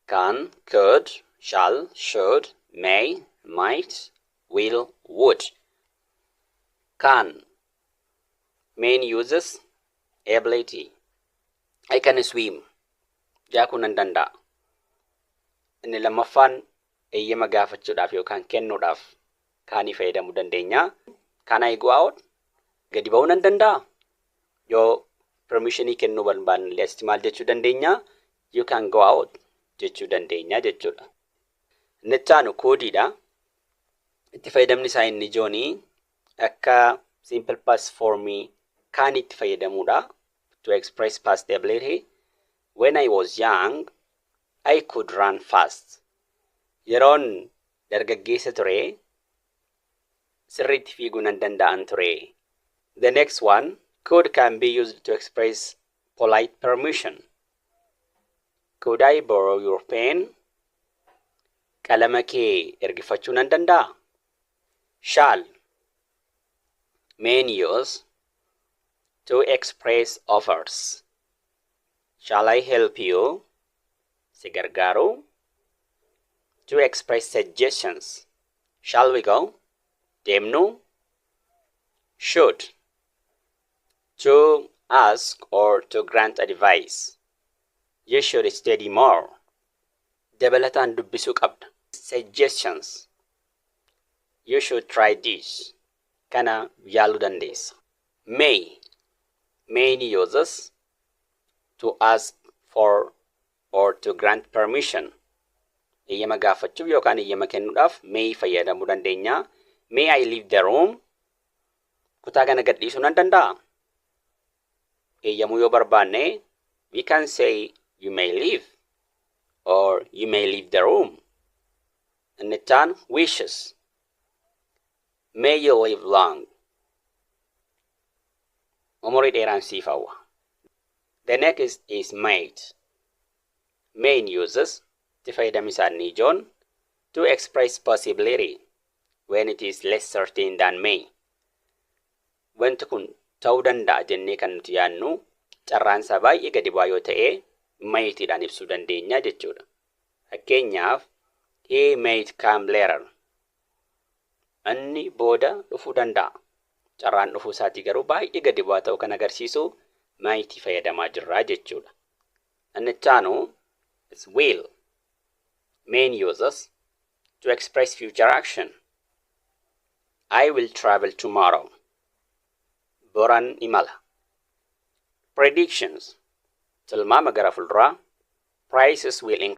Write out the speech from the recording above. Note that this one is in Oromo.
Can, could, shall, should, may, might, will, would. Can. Main uses ability. I can swim. Jaakuu nan danda'a. Inni lammaffaan eeyyama gaafachuudhaaf yookaan kennuudhaaf kaanii fayyadamuu dandeenya. Can I go out? Gadi ba'uu nan danda'a. Yoo permissionii kennuu barbaanne asitti maal jechuu dandeenya? You can go out jechuu dandeenya jechuudha. Inni itti aanu koodiidha. Itti fayyadamni isaa inni ijoonii akka simple past formii kan itti fayyadamuudha. To express past ability. When I was young, I could run fast. Yeroon dargaggeessa ture, sirriitti fiiguu nan danda'an ture. The next one, could can be used to express polite permission. Could I borrow your pen? Qalama kee ergifachuu nan danda'a. Shall. Main use to express offers. Shall I help you? Si gargaaru. To express suggestions. Shall we go? Deemnu. Should. To ask or to grant advice. You should study more. Dabalataan dubbisuu qabda. Suggestions. You should try this. Kana yaaluu dandeessa. May. Main uses to ask for or to grant permission. Eeyyama gaafachuuf yookaan eeyyama kennuudhaaf may fayyadamuu dandeenya. May I leave the room? Kutaa kana gadhiisuu nan danda'a. Eeyyamuu yoo barbaanne, we can say you may leave or you may leave the room. Inni itti aanu wishes. May you live long. Umurii dheeraan siif hawwa. The next is might. Main uses itti fayyadamni isaa inni ijoon to express possibility when it is less certain than may. Wanti kun ta'uu danda'a jennee kan nuti yaadnu carraan isaa baay'ee gadi bu'aa yoo ta'e maytiidhaan ibsuu dandeenya jechuudha. Fakkeenyaaf he might come later. Inni booda dhufuu danda'a. Carraan dhufuu isaatii garuu baay'ee gadi bu'aa ta'uu kan agarsiisu mightii fayyadamaa jirra jechuudha. Inni itti aanu is will. Main uses to express future action. I will travel tomorrow. Boran imala. Predictions. Tilmaama gara fuulduraa. Prices will increase.